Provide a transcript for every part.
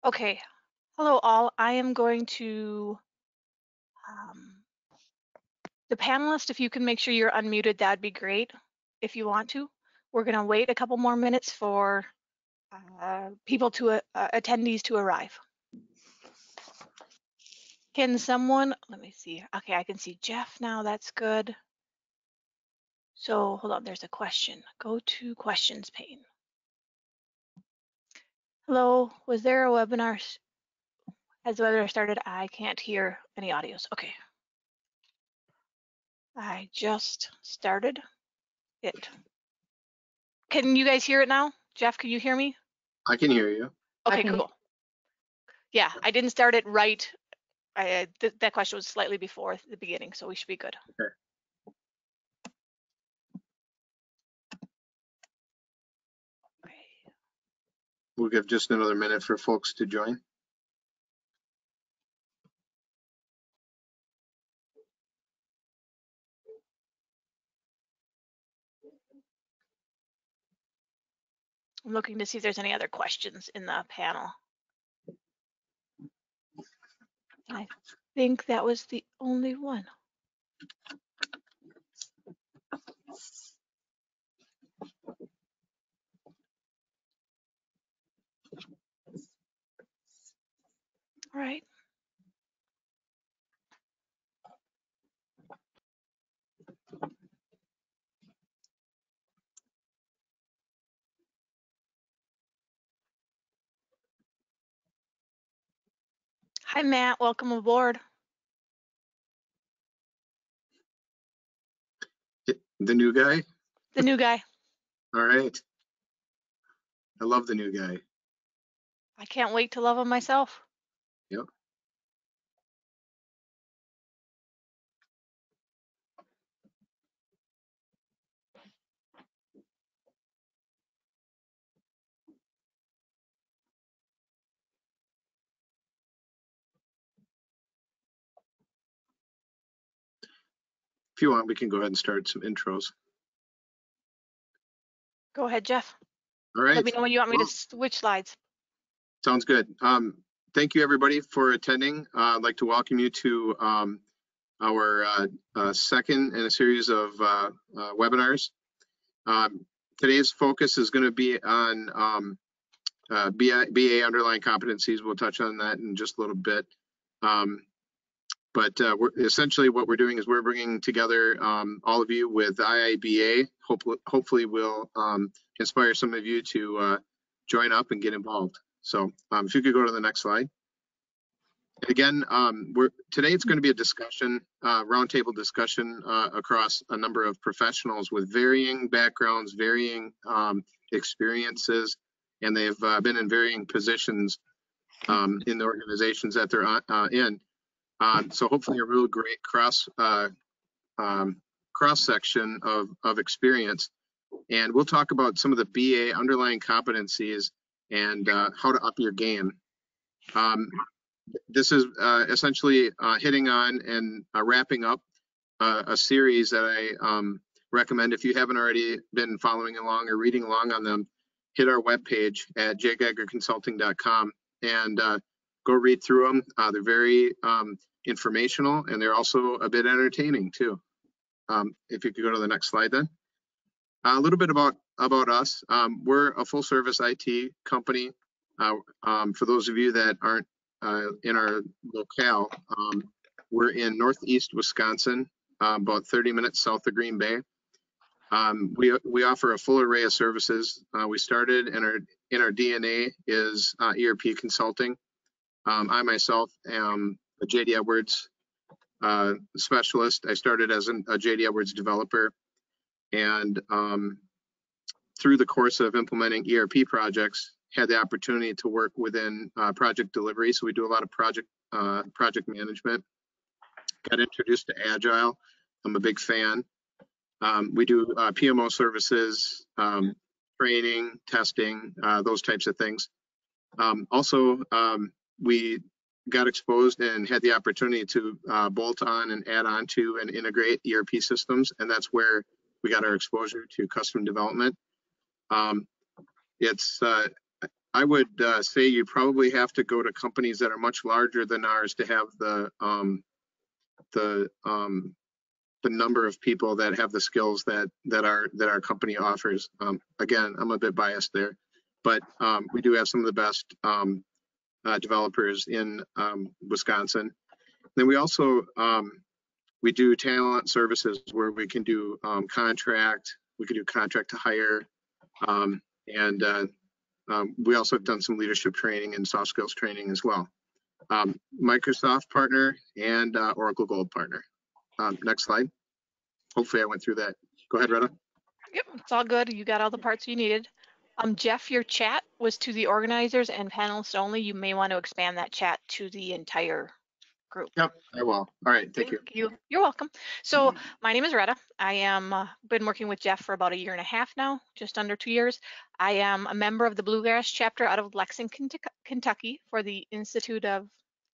Okay, hello all. I am going to, the panelists, if you can make sure you're unmuted, that'd be great if you want to. We're gonna wait a couple more minutes for people to, attendees to arrive. Can someone, let me see, okay, I can see Jeff now, that's good. So hold on, there's a question. Go to questions pane. Hello, was there a webinar? Has the webinar started? I can't hear any audios. Okay. I just started it. Can you guys hear it now? Jeff, can you hear me? I can hear you. Okay, cool. Yeah, I didn't start it right. That question was slightly before the beginning, so we should be good. Okay. We'll give just another minute for folks to join. I'm looking to see if there's any other questions in the panel. I think that was the only one. All right. Hi, Matt. Welcome aboard. The new guy? The new guy. All right. I love the new guy. I can't wait to love him myself. Yep. If you want, we can go ahead and start some intros. Go ahead, Jeff. All right. Let me know when you want me to switch slides. Sounds good. Thank you, everybody, for attending. I'd like to welcome you to our second in a series of webinars. Today's focus is going to be on BA underlying competencies. We'll touch on that in just a little bit. But essentially what we're doing is we're bringing together all of you with IIBA. Hopefully we'll inspire some of you to join up and get involved. So if you could go to the next slide. Again, today it's going to be a discussion, roundtable discussion across a number of professionals with varying backgrounds, varying experiences, and they've been in varying positions in the organizations that they're in. So hopefully a real great cross section of experience. And we'll talk about some of the BA underlying competencies and how to up your game. This is essentially hitting on and wrapping up a series that I recommend. If you haven't already been following along or reading along on them, hit our webpage at jgeigerconsulting.com and go read through them. They're very informational, and they're also a bit entertaining too. If you could go to the next slide then. A little bit about us. We're a full service IT company. For those of you that aren't in our locale, we're in Northeast Wisconsin, about 30 minutes south of Green Bay. We offer a full array of services. We started in our DNA is ERP consulting. I myself am a J.D. Edwards specialist. I started as a J.D. Edwards developer, and through the course of implementing ERP projects, had the opportunity to work within project delivery. So we do a lot of project management. Got introduced to Agile. I'm a big fan. We do PMO services, training, testing, those types of things. Also, we got exposed and had the opportunity to bolt on and add on to and integrate ERP systems, and that's where we got our exposure to custom development. I would say you probably have to go to companies that are much larger than ours to have the number of people that have the skills that our company offers. Again, I'm a bit biased there, but we do have some of the best developers in Wisconsin. Then we also we do talent services where we can do contract. We can do contract to hire, and we also have done some leadership training and soft skills training as well. Microsoft partner and Oracle Gold partner. Next slide. Hopefully I went through that. Go ahead, Retta. Yep, it's all good. You got all the parts you needed. Jeff, your chat was to the organizers and panelists only. You may want to expand that chat to the entire group. Yep, I will. All right, thank you. You're welcome. So my name is Retta. I am been working with Jeff for about 1.5 years now, just under 2 years. I am a member of the Bluegrass chapter out of Lexington, Kentucky for the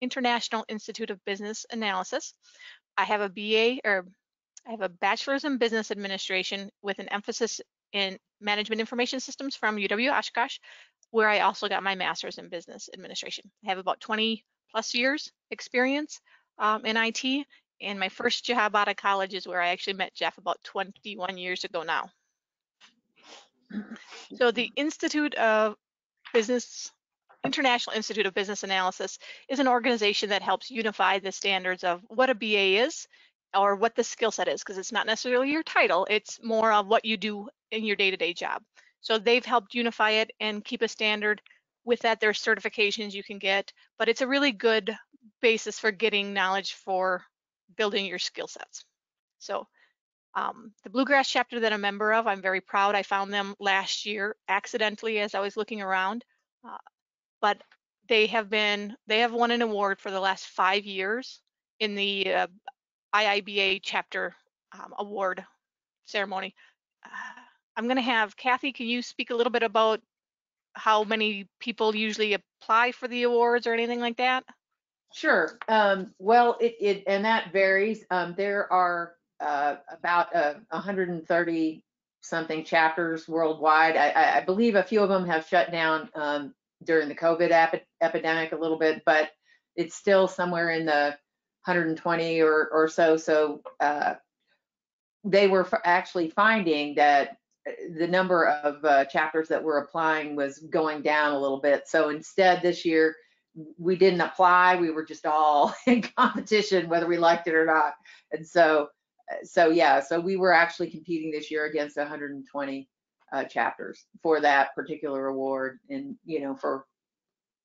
International Institute of Business Analysis. I have a BA, or I have a bachelor's in business administration with an emphasis in management information systems from UW Oshkosh, where I also got my master's in business administration. I have about 20 plus years experience in IT, and my first job out of college is where I actually met Jeff about 21 years ago now. So the International Institute of Business Analysis is an organization that helps unify the standards of what a BA is or what the skill set is, because it's not necessarily your title, it's more of what you do in your day-to-day job. So they've helped unify it and keep a standard. With that, there's certifications you can get, but it's a really good basis for getting knowledge for building your skill sets. So the Bluegrass chapter that I'm a member of, I'm very proud. I found them last year accidentally as I was looking around, but they have won an award for the last 5 years in the IIBA chapter award ceremony. I'm going to have Kathy, can you speak a little bit about how many people usually apply for the awards or anything like that? Sure. Well, and that varies. There are about 130 something chapters worldwide. I believe a few of them have shut down during the COVID epidemic a little bit, but it's still somewhere in the 120 or so. So they were actually finding that the number of chapters that were applying was going down a little bit. So instead this year, we didn't apply. We were just all in competition, whether we liked it or not. And so yeah, so we were actually competing this year against 120 chapters for that particular award, and for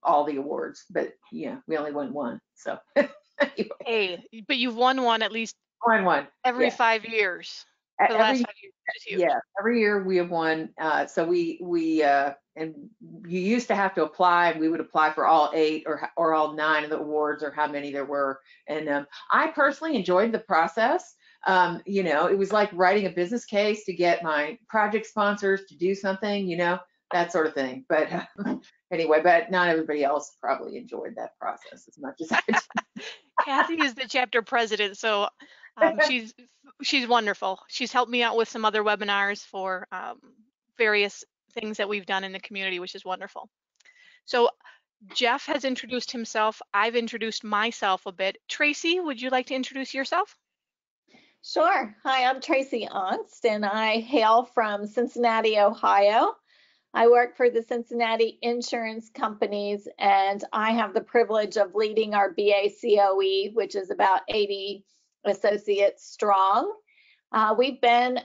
all the awards. But we only won one. So anyway. Hey, but you've won one at least. Won one every 5 years. For the last 5 years, which is huge. Yeah, every year we have won. So we and you used to have to apply. We would apply for all 8 or all 9 of the awards, or how many there were. And I personally enjoyed the process. It was like writing a business case to get my project sponsors to do something, that sort of thing. But anyway, but not everybody else probably enjoyed that process as much as I did. Kathy is the chapter president, so she's wonderful. She's helped me out with some other webinars for various things that we've done in the community, which is wonderful. So Jeff has introduced himself. I've introduced myself a bit. Tracy, would you like to introduce yourself? Sure. Hi, I'm Tracy Onst, and I hail from Cincinnati, Ohio. I work for the Cincinnati Insurance Companies, and I have the privilege of leading our BA COE, which is about 80 associates strong. We've been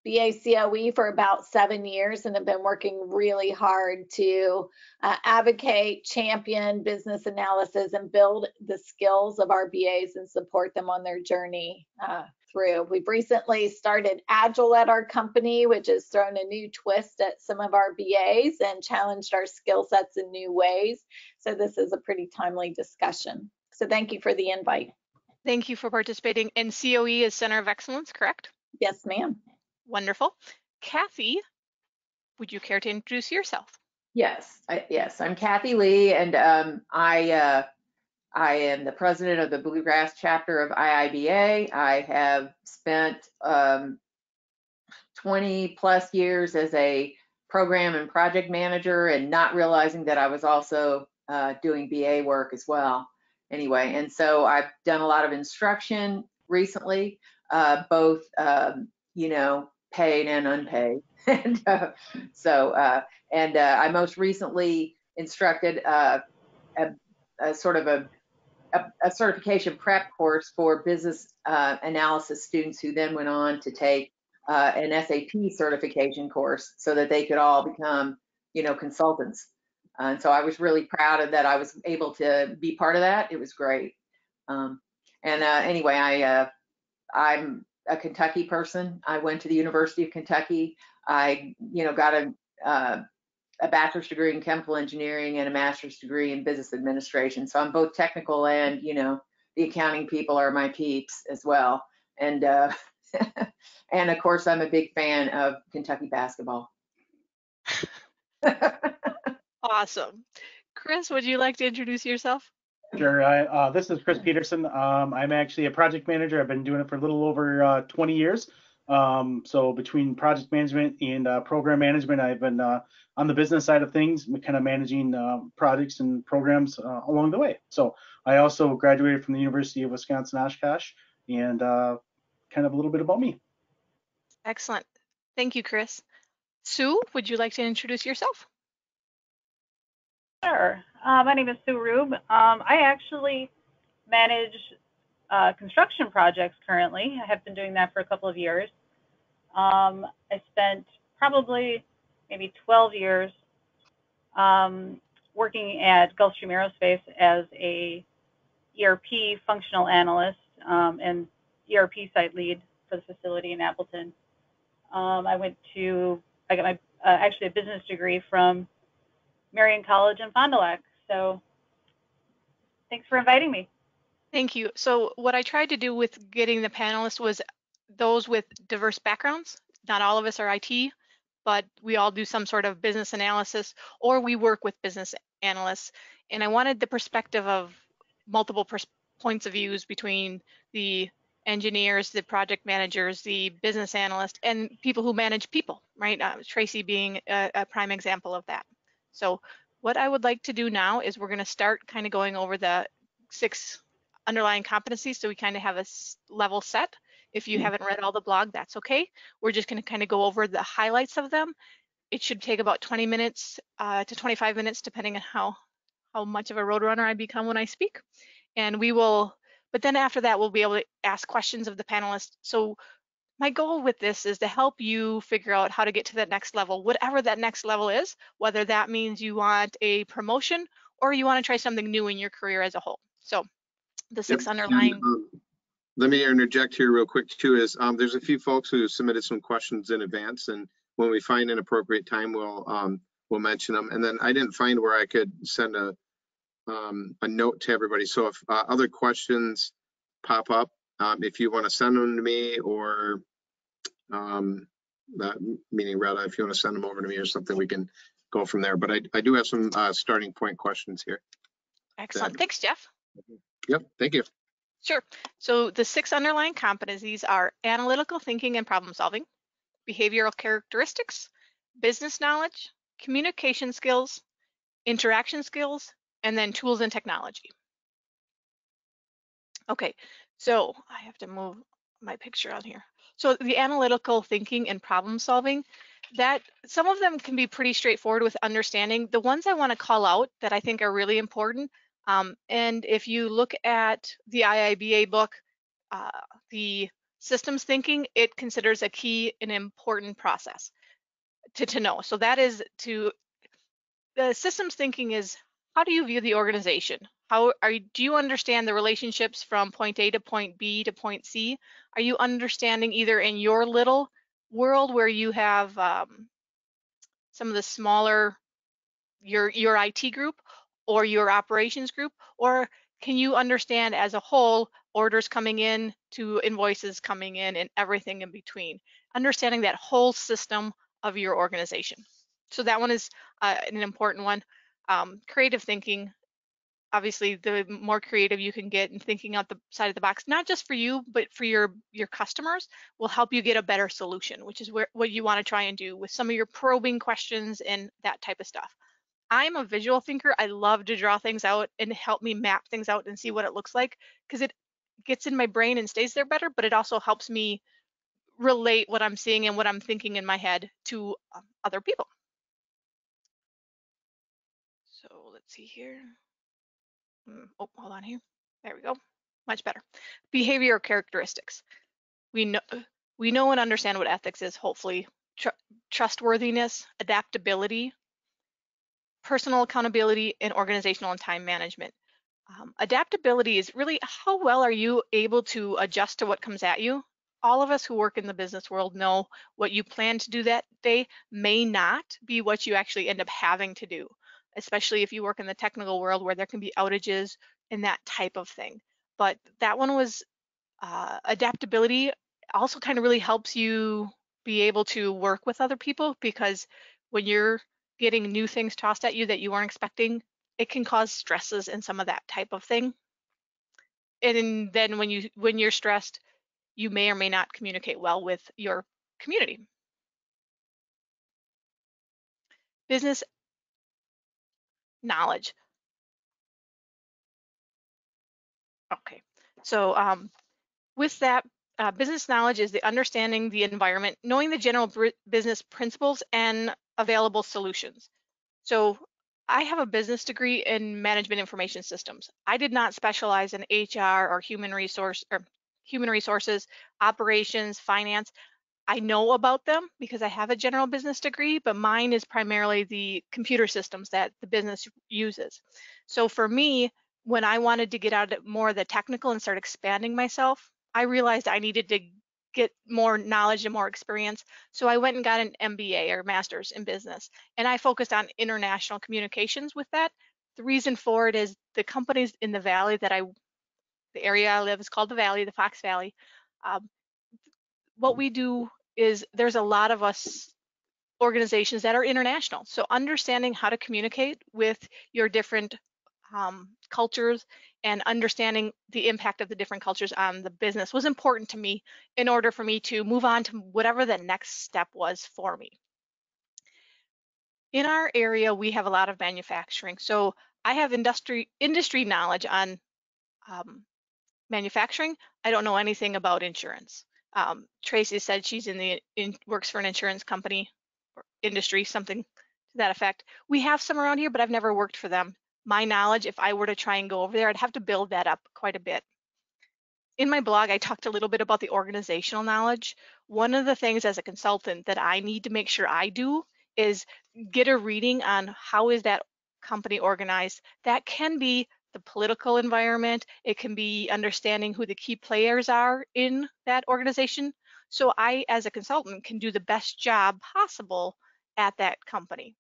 BA COE for about 7 years and have been working really hard to advocate, champion business analysis, and build the skills of our BAs and support them on their journey through. We've recently started Agile at our company, which has thrown a new twist at some of our BAs and challenged our skill sets in new ways. So this is a pretty timely discussion. So thank you for the invite. Thank you for participating. And COE is Center of Excellence, correct? Yes, ma'am. Wonderful. Kathy, would you care to introduce yourself? Yes, I'm Kathy Lee, and I am the president of the Bluegrass chapter of IIBA. I have spent 20 plus years as a program and project manager, and not realizing that I was also doing BA work as well. Anyway, and so I've done a lot of instruction recently, both paid and unpaid. And I most recently instructed a sort of a certification prep course for business analysis students, who then went on to take an SAP certification course so that they could all become, consultants. And so I was really proud of that. I was able to be part of that. It was great. Anyway, I'm a Kentucky person. I went to the University of Kentucky. I, got a bachelor's degree in chemical engineering and a master's degree in business administration. So I'm both technical and, the accounting people are my peeps as well. And and of course, I'm a big fan of Kentucky basketball. Awesome. Chris, would you like to introduce yourself? Sure. This is Chris Peterson. I'm actually a project manager. I've been doing it for a little over 20 years. So between project management and program management, I've been on the business side of things, kind of managing projects and programs along the way. So I also graduated from the University of Wisconsin-Oshkosh, and kind of a little bit about me. Excellent. Thank you, Chris. Sue, would you like to introduce yourself? Sure. My name is Sue Rube. I actually manage construction projects currently. I have been doing that for a couple of years. I spent probably maybe 12 years working at Gulfstream Aerospace as a ERP functional analyst and ERP site lead for the facility in Appleton. I got my actually a business degree from Marion College in Fond du Lac. So thanks for inviting me. Thank you. So what I tried to do with getting the panelists was those with diverse backgrounds. Not all of us are IT, but we all do some sort of business analysis, or we work with business analysts. And I wanted the perspective of multiple points of views between the engineers, the project managers, the business analyst, and people who manage people, right? Tracy being a prime example of that. So what I would like to do now is we're going to start kind of going over the 6 underlying competencies, so we kind of have a level set. If you haven't read all the blog, that's okay. We're just going to kind of go over the highlights of them. It should take about 20 minutes to 25 minutes, depending on how much of a roadrunner I become when I speak. And we will, but then after that, we'll be able to ask questions of the panelists. So my goal with this is to help you figure out how to get to that next level, whatever that next level is, whether that means you want a promotion or you want to try something new in your career as a whole. So the 6 underlying. Let me interject here real quick too, is there's a few folks who submitted some questions in advance, and when we find an appropriate time, we'll mention them. And then I didn't find where I could send a note to everybody. So if other questions pop up, if you want to send them to me, or meaning Retta, if you want to send them over to me or something, we can go from there. But I do have some starting point questions here. Excellent. Thanks, Jeff. Yep, thank you. Sure. So the 6 underlying competencies are analytical thinking and problem solving, behavioral characteristics, business knowledge, communication skills, interaction skills, and then tools and technology. Okay, so I have to move my picture on here. So the analytical thinking and problem solving, that some of them can be pretty straightforward with understanding. The ones I want to call out that I think are really important, and if you look at the IIBA book, the systems thinking, it considers a key and important process to know. So that is the systems thinking is, how do you view the organization? Do you understand the relationships from point A to point B to point C? Are you understanding either in your little world where you have some of the smaller, your IT group or your operations group, or can you understand as a whole orders coming in to invoices coming in and everything in between? Understanding that whole system of your organization. So that one is an important one. Creative thinking, obviously the more creative you can get and thinking out the side of the box, not just for you, but for your customers, will help you get a better solution, which is what you want to try and do with some of your probing questions and that type of stuff. I'm a visual thinker. I love to draw things out and help me map things out and see what it looks like, because it gets in my brain and stays there better, but it also helps me relate what I'm seeing and what I'm thinking in my head to other people. So let's see here. Oh, hold on here. There we go. Much better. Behavior characteristics. We know and understand what ethics is, hopefully. Trustworthiness, adaptability, personal accountability, and organizational and time management. Adaptability is really how well are you able to adjust to what comes at you. All of us who work in the business world know what you plan to do that day may not be what you actually end up having to do, especially if you work in the technical world where there can be outages and that type of thing. But that one was adaptability also kind of really helps you be able to work with other people, because when you're getting new things tossed at you that you weren't expecting, it can cause stresses and some of that type of thing. And then when you're stressed, you may or may not communicate well with your community. Business knowledge. Okay, so with that, business knowledge is the understanding the environment, knowing the general business principles and available solutions. So I have a business degree in management information systems. I did not specialize in HR or human resources, operations, finance. I know about them because I have a general business degree, but mine is primarily the computer systems that the business uses. So for me, when I wanted to get out of more of the technical and start expanding myself, I realized I needed to get more knowledge and more experience. So I went and got an MBA or master's in business, and I focused on international communications with that. The reason for it is the companies in the valley the area I live is called the Valley, the Fox Valley. What we do is there's a lot of us organizations that are international. So understanding how to communicate with your different cultures and understanding the impact of the different cultures on the business was important to me in order for me to move on to whatever the next step was for me. In our area, we have a lot of manufacturing. So I have industry knowledge on manufacturing. I don't know anything about insurance. Tracy said she's works for an insurance company or industry, something to that effect. We have some around here, but I've never worked for them. My knowledge, if I were to try and go over there, I'd have to build that up quite a bit. In my blog, I talked a little bit about the organizational knowledge. One of the things as a consultant that I need to make sure I do is get a reading on how is that company organized. That can be the political environment. It can be understanding who the key players are in that organization. So I, as a consultant, can do the best job possible at that company.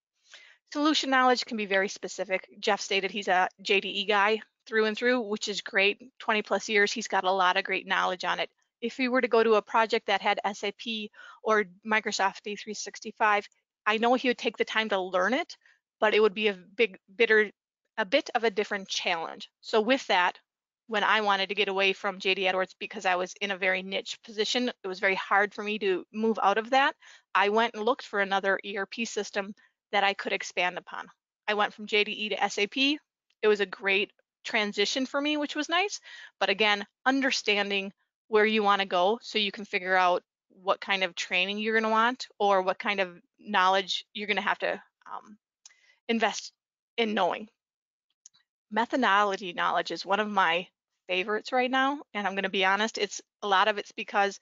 Solution knowledge can be very specific. Jeff stated he's a JDE guy through and through, which is great. 20 plus years, he's got a lot of great knowledge on it. If he were to go to a project that had SAP or Microsoft 365, I know he would take the time to learn it, but it would be a bit of a different challenge. So with that, when I wanted to get away from JD Edwards because I was in a very niche position, it was very hard for me to move out of that. I went and looked for another ERP system that I could expand upon. I went from JDE to SAP. It was a great transition for me, which was nice. But again, understanding where you want to go so you can figure out what kind of training you're going to want or what kind of knowledge you're going to have to invest in knowing. Methodology knowledge is one of my favorites right now. And I'm going to be honest, a lot of it's because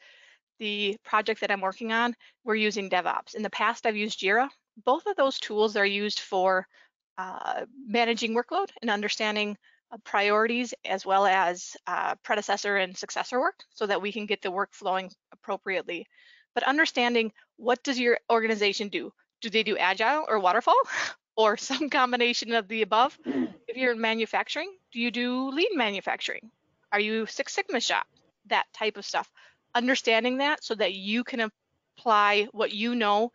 the project that I'm working on, we're using DevOps. In the past, I've used Jira. Both of those tools are used for managing workload and understanding priorities, as well as predecessor and successor work, so that we can get the work flowing appropriately. But understanding, what does your organization do? Do they do Agile or Waterfall or some combination of the above? If you're in manufacturing, do you do lean manufacturing? Are you Six Sigma shop? That type of stuff. Understanding that so that you can apply what you know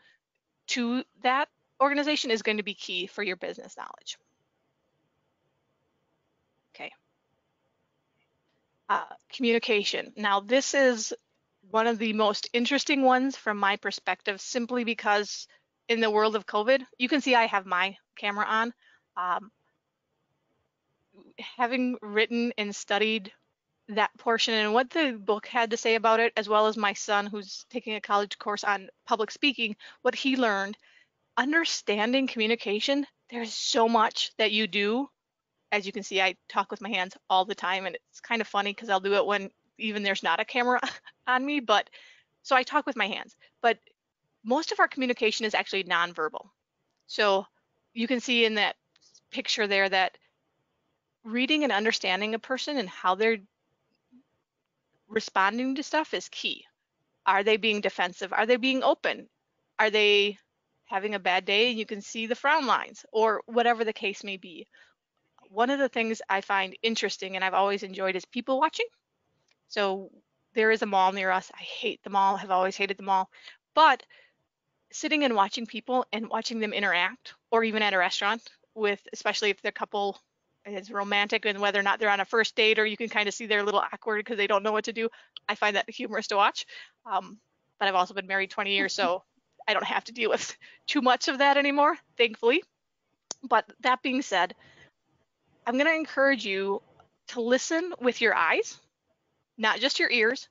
to that organization is going to be key for your business knowledge. Communication. Now, this is one of the most interesting ones from my perspective, simply because in the world of COVID, you can see I have my camera on. Um, Having written and studied that portion and what the book had to say about it, as well as my son who's taking a college course on public speaking, what he learned, understanding communication, there's so much that you do. As you can see, I talk with my hands all the time, and it's kind of funny because I'll do it when even there's not a camera on me, but so I talk with my hands. But most of our communication is actually nonverbal. So you can see in that picture there that reading and understanding a person and how they're responding to stuff is key. Are they being defensive? Are they being open? Are they having a bad day? You can see the frown lines or whatever the case may be. One of the things I find interesting and I've always enjoyed is people watching. So there is a mall near us. I hate the mall, have always hated the mall. But sitting and watching people and watching them interact, or even at a restaurant with, especially if the couple is romantic and whether or not they're on a first date, or you can kind of see they're a little awkward because they don't know what to do. I find that humorous to watch. But I've also been married 20 years, so I don't have to deal with too much of that anymore, thankfully. But that being said, I'm going to encourage you to listen with your eyes, not just your ears.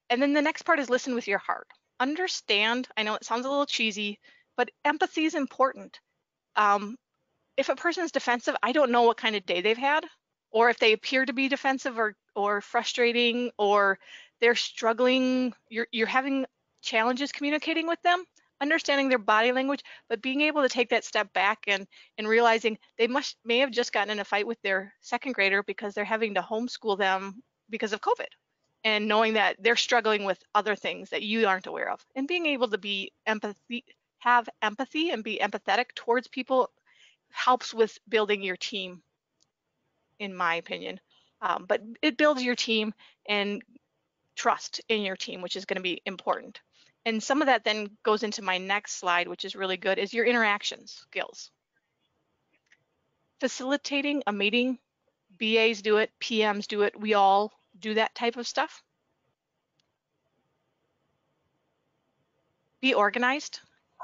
And then the next part is listen with your heart. Understand, I know it sounds a little cheesy, but empathy is important. If a person's defensive, I don't know what kind of day they've had, or if they appear to be defensive or frustrating, or they're struggling, you're having challenges communicating with them, understanding their body language, but being able to take that step back and realizing they may have just gotten in a fight with their second grader because they're having to homeschool them because of COVID, and knowing that they're struggling with other things that you aren't aware of, and being able to have empathy and be empathetic towards people helps with building your team, in my opinion. But it builds your team and trust in your team, which is going to be important. And some of that then goes into my next slide, which is really good, is your interaction skills. Facilitating a meeting, BAs do it, PMs do it, we all do that type of stuff. Be organized,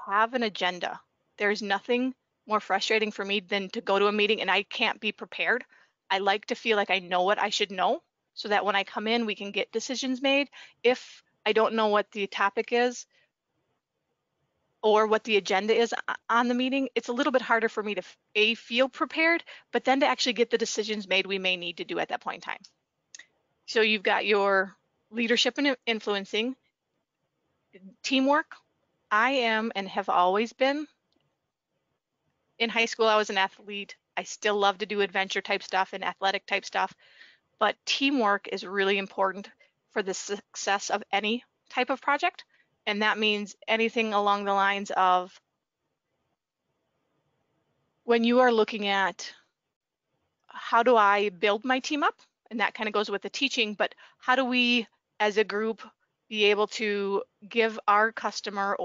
have an agenda. There's nothing more frustrating for me than to go to a meeting and I can't be prepared. I like to feel like I know what I should know so that when I come in, we can get decisions made. If I don't know what the topic is or what the agenda is on the meeting, it's a little bit harder for me to feel prepared, but then to actually get the decisions made we may need to do at that point in time. So you've got your leadership and influencing, teamwork. I am and have always been. In high school, I was an athlete. I still love to do adventure type stuff and athletic type stuff, but teamwork is really important for the success of any type of project. And that means anything along the lines of when you are looking at how do I build my team up? And that kind of goes with the teaching, but how do we as a group be able to give our customer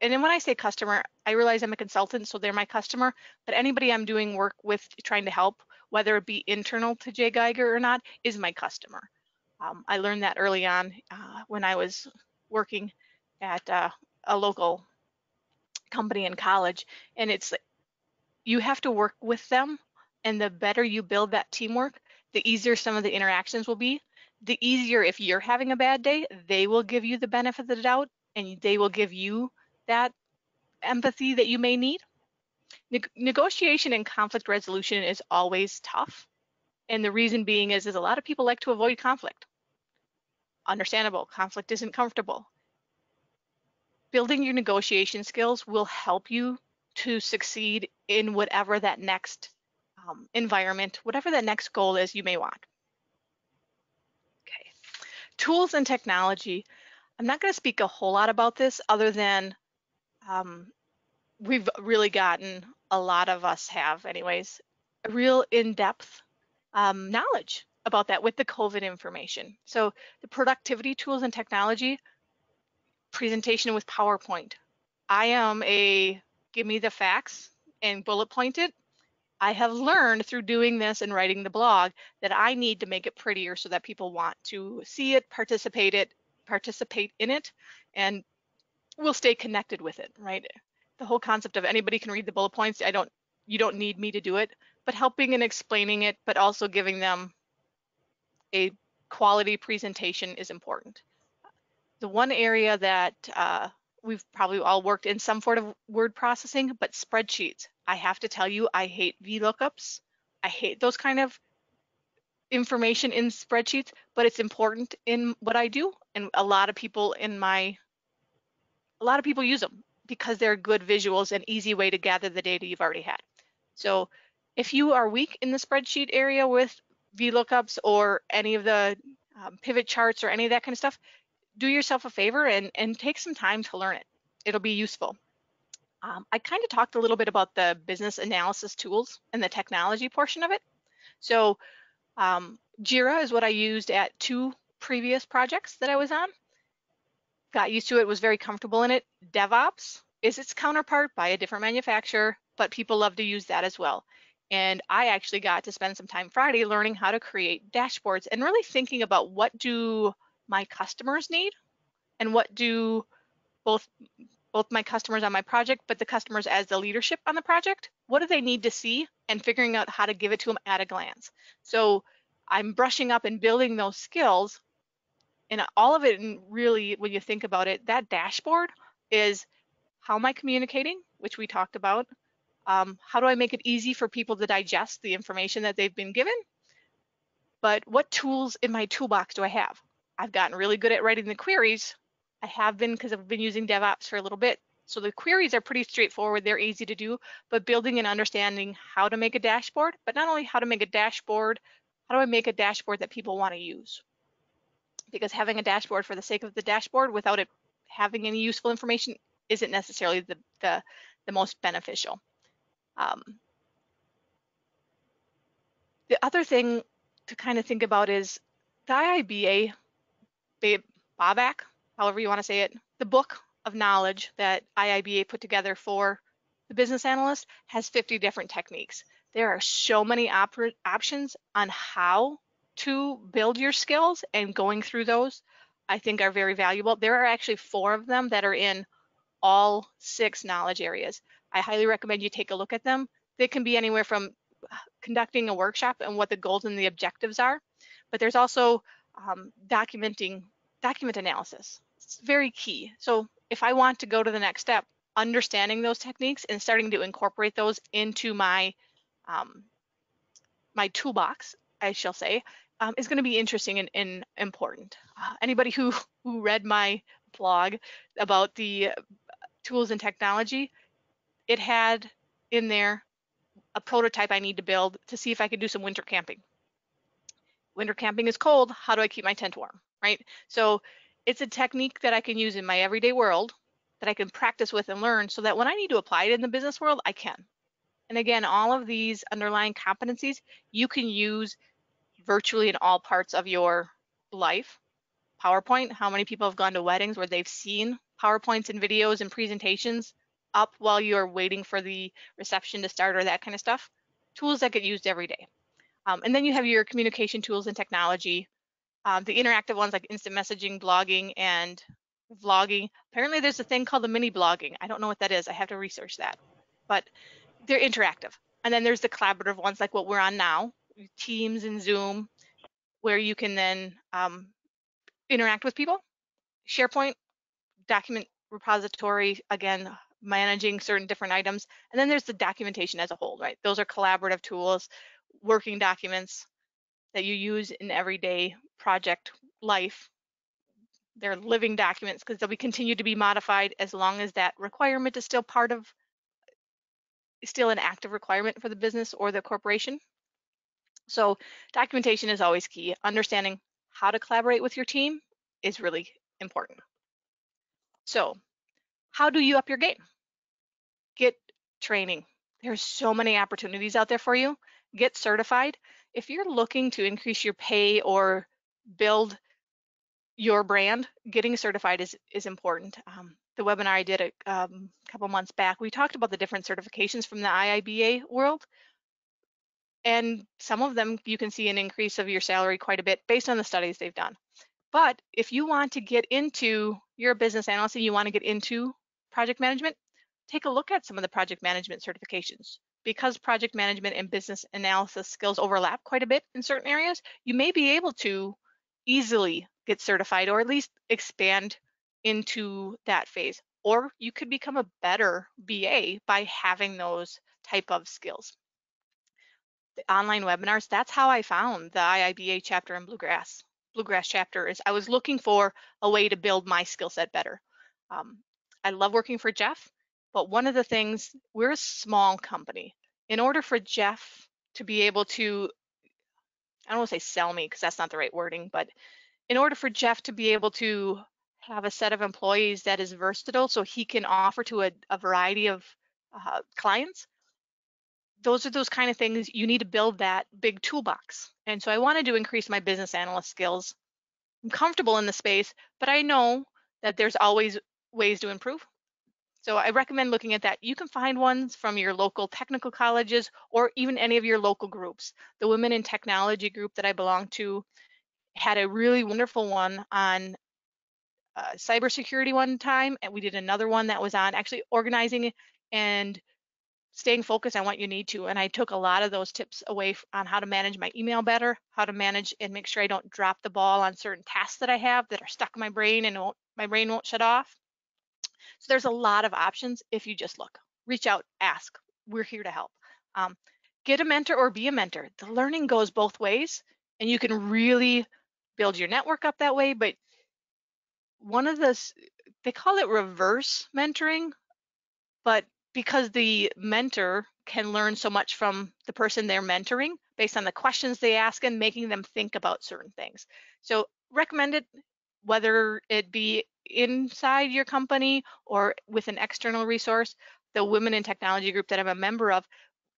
and then when I say customer, I realize I'm a consultant, so they're my customer, but anybody I'm doing work with trying to help, whether it be internal to J.Geiger or not, is my customer. I learned that early on when I was working at a local company in college, and it's you have to work with them, and the better you build that teamwork, the easier some of the interactions will be. The easier if you're having a bad day, they will give you the benefit of the doubt, and they will give you that empathy that you may need. Negotiation and conflict resolution is always tough. And the reason being is a lot of people like to avoid conflict. Understandable, conflict isn't comfortable. Building your negotiation skills will help you to succeed in whatever that next environment, whatever that next goal is you may want. Okay, tools and technology. I'm not going to speak a whole lot about this other than we've really gotten, a lot of us have anyways, a real in-depth knowledge about that with the COVID information. So the productivity tools and technology, presentation with PowerPoint. I am give me the facts and bullet point it. I have learned through doing this and writing the blog that I need to make it prettier so that people want to see it, participate in it, and will stay connected with it, right? The whole concept of anybody can read the bullet points. You don't need me to do it, but helping and explaining it, but also giving them a quality presentation is important. The one area that we've probably all worked in some sort of word processing, but spreadsheets. I have to tell you, I hate VLOOKUPs. I hate those kind of information in spreadsheets, but it's important in what I do, and a lot of people use them because they're good visuals and easy way to gather the data you've already had. So if you are weak in the spreadsheet area with VLOOKUPs or any of the pivot charts or any of that kind of stuff, do yourself a favor and take some time to learn it. It'll be useful. I kind of talked a little bit about the business analysis tools and the technology portion of it. So Jira is what I used at 2 previous projects that I was on. Got used to it, was very comfortable in it. DevOps is its counterpart by a different manufacturer, but people love to use that as well. And I actually got to spend some time Friday learning how to create dashboards and really thinking about what do my customers need and what do both my customers on my project, but the customers as the leadership on the project, what do they need to see, and figuring out how to give it to them at a glance. So I'm brushing up and building those skills, and all of it, and really when you think about it, that dashboard is how am I communicating, which we talked about. How do I make it easy for people to digest the information that they've been given? But what tools in my toolbox do I have? I've gotten really good at writing the queries. I have been because I've been using DevOps for a little bit. So the queries are pretty straightforward. They're easy to do, but building and understanding how to make a dashboard, but not only how to make a dashboard, how do I make a dashboard that people want to use? Because having a dashboard for the sake of the dashboard without it having any useful information isn't necessarily the most beneficial. The other thing to kind of think about is the IIBA, BABAC, however you want to say it, the book of knowledge that IIBA put together for the business analyst has 50 different techniques. There are so many options on how to build your skills, and going through those I think are very valuable. There are actually 4 of them that are in all 6 knowledge areas. I highly recommend you take a look at them. They can be anywhere from conducting a workshop and what the goals and the objectives are, but there's also document analysis. It's very key. So if I want to go to the next step, understanding those techniques and starting to incorporate those into my my toolbox, I shall say, is going to be interesting and important. Anybody who read my blog about the tools and technology, it had in there a prototype I need to build to see if I could do some winter camping. Winter camping is cold. How do I keep my tent warm, right? So it's a technique that I can use in my everyday world that I can practice with and learn so that when I need to apply it in the business world, I can. And again, all of these underlying competencies you can use virtually in all parts of your life. PowerPoint, how many people have gone to weddings where they've seen PowerPoints and videos and presentations up while you're waiting for the reception to start or that kind of stuff? Tools that get used every day. And then you have your communication tools and technology, the interactive ones like instant messaging, blogging, and vlogging. Apparently there's a thing called the mini blogging. I don't know what that is. I have to research that, but they're interactive. And then there's the collaborative ones like what we're on now, Teams and Zoom, where you can then interact with people. SharePoint, document repository, again, managing certain different items. And then there's the documentation as a whole, right? Those are collaborative tools, working documents that you use in everyday project life. They're living documents because they'll be continue to be modified as long as that requirement is still an active requirement for the business or the corporation. So documentation is always key. Understanding how to collaborate with your team is really important. So how do you up your game? Get training. There's so many opportunities out there for you. Get certified. If you're looking to increase your pay or build your brand, getting certified is important. The webinar I did a couple months back, we talked about the different certifications from the IIBA world. And some of them you can see an increase of your salary quite a bit based on the studies they've done. But if you want to get into, you're a business analyst and you want to get into project management, take a look at some of the project management certifications. Because project management and business analysis skills overlap quite a bit in certain areas, you may be able to easily get certified or at least expand into that phase. Or you could become a better BA by having those type of skills. The online webinars, that's how I found the IIBA chapter in Bluegrass chapter. Is I was looking for a way to build my skill set better. I love working for Jeff, but one of the things, we're a small company. In order for Jeff to be able to, I don't want to say sell me because that's not the right wording, but in order for Jeff to be able to have a set of employees that is versatile so he can offer to a variety of clients, those are those kind of things you need to build that big toolbox. And so I wanted to increase my business analyst skills. I'm comfortable in the space, but I know that there's always ways to improve. So I recommend looking at that. You can find ones from your local technical colleges or even any of your local groups. The Women in Technology group that I belong to had a really wonderful one on cybersecurity one time, and we did another one that was on actually organizing and staying focused on what you need to. And I took a lot of those tips away on how to manage my email better, how to manage and make sure I don't drop the ball on certain tasks that I have that are stuck in my brain and my brain won't shut off. So there's a lot of options if you just look, reach out, ask. We're here to help. Get a mentor or be a mentor. The learning goes both ways and you can really build your network up that way. But one of the, they call it reverse mentoring, but because the mentor can learn so much from the person they're mentoring based on the questions they ask and making them think about certain things. So recommend it, whether it be inside your company or with an external resource. The Women in Technology group that I'm a member of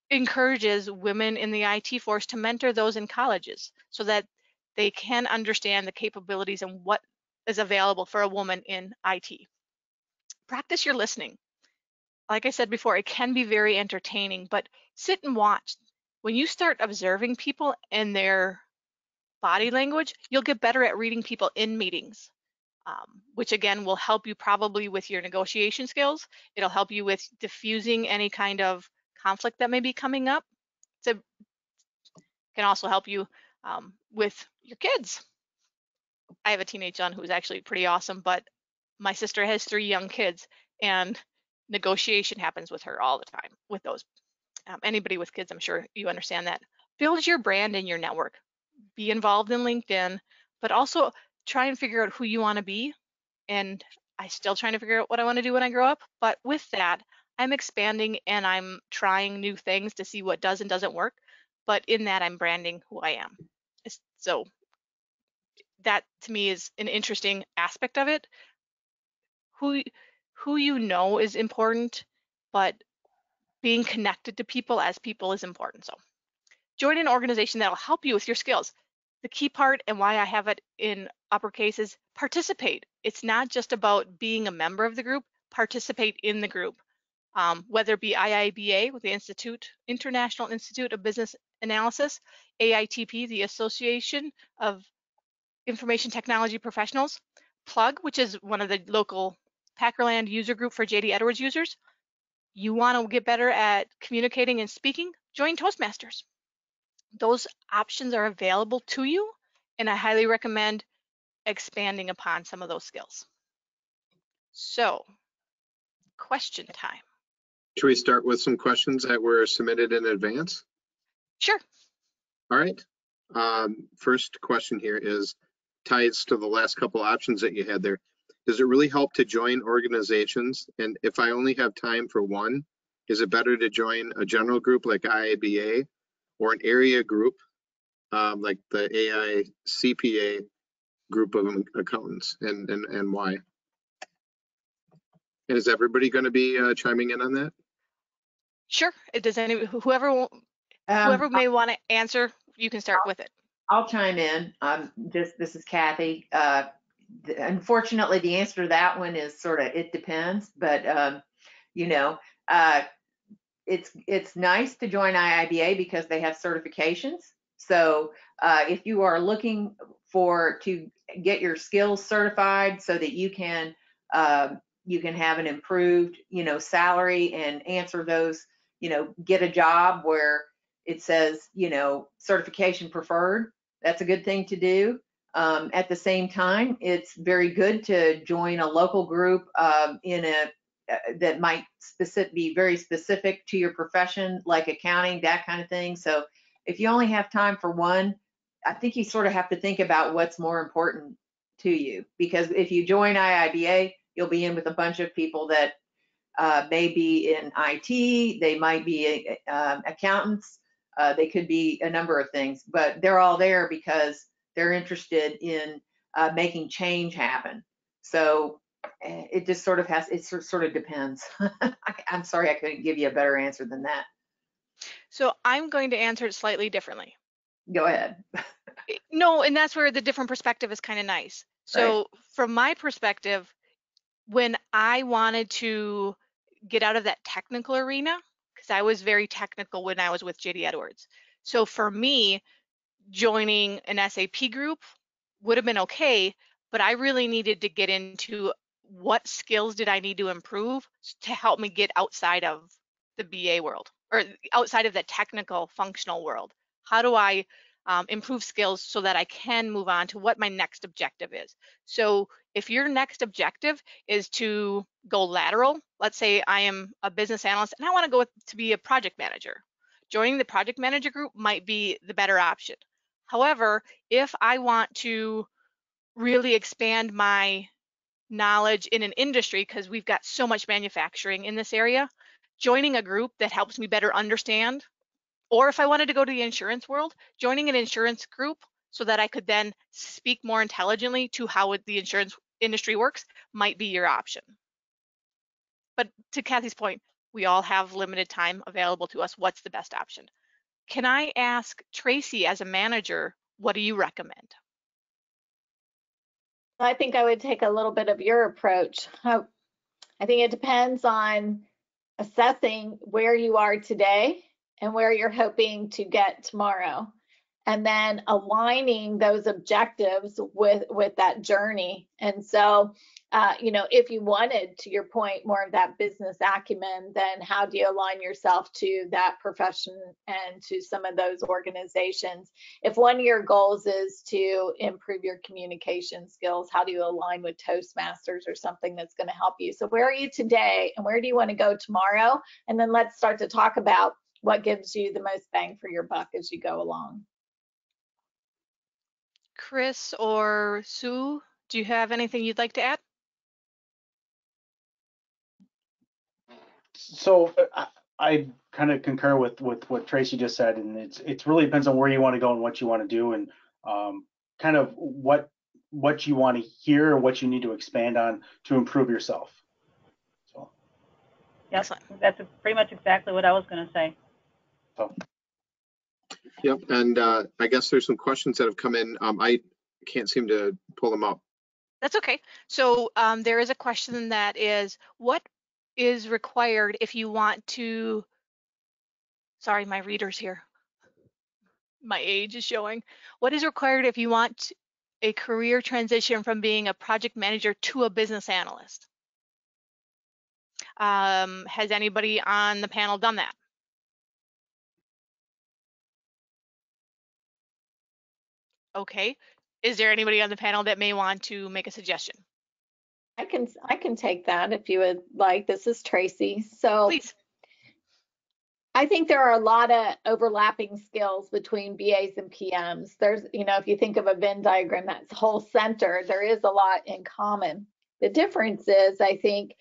encourages women in the IT force to mentor those in colleges so that they can understand the capabilities and what is available for a woman in IT. Practice your listening. Like I said before, it can be very entertaining, but sit and watch. When you start observing people and their body language, you'll get better at reading people in meetings, which again will help you probably with your negotiation skills. It'll help you with diffusing any kind of conflict that may be coming up. It can also help you with your kids. I have a teenage son who's actually pretty awesome, but my sister has 3 young kids, and negotiation happens with her all the time with those. Anybody with kids, I'm sure you understand that. Build your brand and your network. Be involved in LinkedIn, but also try and figure out who you want to be. And I'm still trying to figure out what I want to do when I grow up. But with that, I'm expanding and I'm trying new things to see what does and doesn't work. But in that, I'm branding who I am. So that to me is an interesting aspect of it. Who you know is important, but being connected to people as people is important. So join an organization that'll help you with your skills. The key part and why I have it in uppercase is participate. It's not just about being a member of the group, participate in the group. Whether it be IIBA with the International Institute of Business Analysis, AITP, the Association of Information Technology Professionals, Plug, which is one of the local Packerland user group for JD Edwards users. You want to get better at communicating and speaking, join Toastmasters. Those options are available to you, and I highly recommend expanding upon some of those skills. So, question time. Should we start with some questions that were submitted in advance? Sure. All right. First question here is ties to the last couple options that you had there. Does it really help to join organizations? And if I only have time for one, is it better to join a general group like IIBA or an area group like the AICPA group of accountants, and why? And is everybody going to be chiming in on that? Sure. Does whoever may want to answer, you can start with it. I'll chime in. This is Kathy. Unfortunately, the answer to that one is sort of it depends, but it's nice to join IIBA because they have certifications. So if you are looking to get your skills certified so that you can have an improved, salary and answer those, get a job where it says, certification preferred, that's a good thing to do. At the same time, it's very good to join a local group that might be very specific to your profession, like accounting, that kind of thing. So if you only have time for one, I think you sort of have to think about what's more important to you, because if you join IIBA, you'll be in with a bunch of people that may be in IT, they might be accountants, they could be a number of things, but they're all there because they're interested in making change happen. So it just sort of depends. I'm sorry, I couldn't give you a better answer than that. So I'm going to answer it slightly differently. Go ahead. No, and that's where the different perspective is kind of nice. So Right. from my perspective, when I wanted to get out of that technical arena, because I was very technical when I was with JD Edwards. So for me, joining an SAP group would have been okay, but I really needed to get into what skills did I need to improve to help me get outside of the BA world, or outside of the technical functional world. How do I improve skills so that I can move on to what my next objective is? So if your next objective is to go lateral, let's say I am a business analyst and I want to go to be a project manager, joining the project manager group might be the better option. However, if I want to really expand my knowledge in an industry, because we've got so much manufacturing in this area, joining a group that helps me better understand, or if I wanted to go to the insurance world, joining an insurance group so that I could then speak more intelligently to how the insurance industry works might be your option. But to Kathy's point, we all have limited time available to us. What's the best option? Can I ask Tracy, as a manager, what do you recommend? I think I would take a little bit of your approach. I think it depends on assessing where you are today and where you're hoping to get tomorrow, and then aligning those objectives with that journey. And so, if you wanted, to your point, more of that business acumen, then how do you align yourself to that profession and to some of those organizations? If one of your goals is to improve your communication skills, how do you align with Toastmasters or something that's going to help you? So where are you today and where do you want to go tomorrow? And then let's start to talk about what gives you the most bang for your buck as you go along. Chris or Sue, do you have anything you'd like to add? So I kind of concur with what Tracy just said, and it really depends on where you want to go and what you want to do, and kind of what you want to hear or what you need to expand on to improve yourself. So. Yep, excellent. That's pretty much exactly what I was going to say. So. Yep, and I guess there's some questions that have come in. I can't seem to pull them up. That's okay. So there is a question that is, what is required if you want to, sorry, my reader's here. My age is showing. What is required if you want a career transition from being a project manager to a business analyst? Has anybody on the panel done that? Okay. Is there anybody on the panel that may want to make a suggestion? I can take that if you would like. This is Tracy. So please. I think there are a lot of overlapping skills between BAs and PMs. There's, if you think of a Venn diagram, that's whole center, there is a lot in common. The difference is, I think,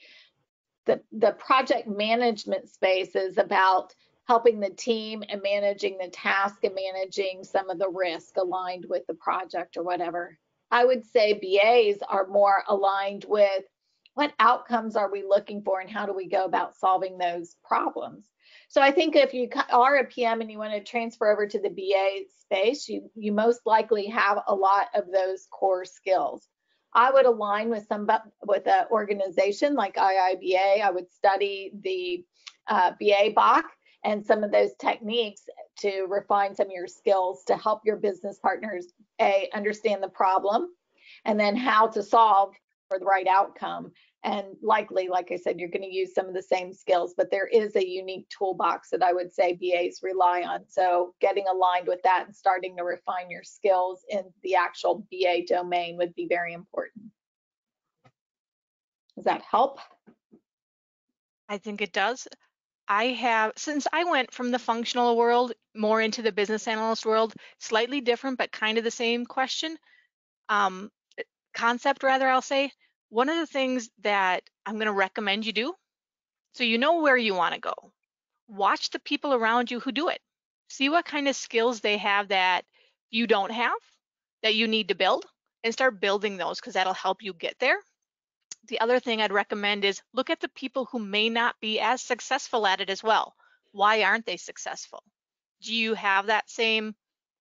the project management space is about helping the team and managing the task and managing some of the risk aligned with the project or whatever. I would say BAs are more aligned with what outcomes are we looking for and how do we go about solving those problems. So I think if you are a PM and you want to transfer over to the BA space, you most likely have a lot of those core skills. I would align with an organization like IIBA. I would study the BA box and some of those techniques to refine some of your skills to help your business partners understand the problem and then how to solve for the right outcome. And likely, like I said, you're going to use some of the same skills, but there is a unique toolbox that I would say BAs rely on. So getting aligned with that and starting to refine your skills in the actual BA domain would be very important. Does that help? I think it does. Since I went from the functional world more into the business analyst world, slightly different, but kind of the same concept rather, I'll say. One of the things that I'm going to recommend you do, so you know where you want to go, watch the people around you who do it. See what kind of skills they have that you don't have, that you need to build, and start building those because that'll help you get there. The other thing I'd recommend is look at the people who may not be as successful at it as well. Why aren't they successful? Do you have that same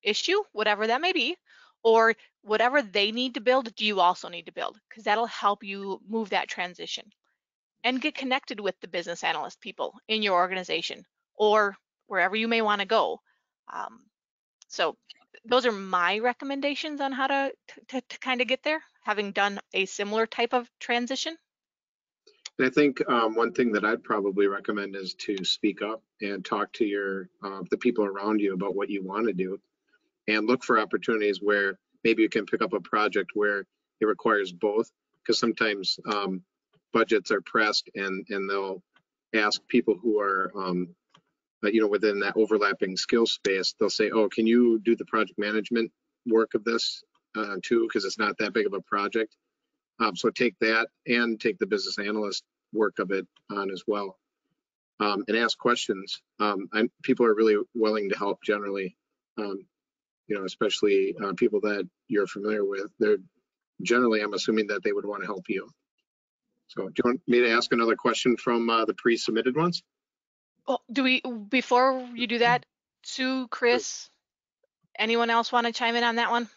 issue, whatever that may be, or whatever they need to build, do you also need to build? Because that'll help you move that transition and get connected with the business analyst people in your organization or wherever you may want to go. So those are my recommendations on how to kind of get there, having done a similar type of transition. And I think one thing that I'd probably recommend is to speak up and talk to the people around you about what you want to do, and look for opportunities where maybe you can pick up a project where it requires both, because sometimes budgets are pressed and they'll ask people who are within that overlapping skill space. They'll say, oh, can you do the project management work of this too, because it's not that big of a project. So take that and take the business analyst work of it on as well, and ask questions. People are really willing to help generally, especially people that you're familiar with. They're generally, I'm assuming that they would want to help you. So do you want me to ask another question from the pre-submitted ones? Well, before you do that, Sue, Chris, anyone else want to chime in on that one?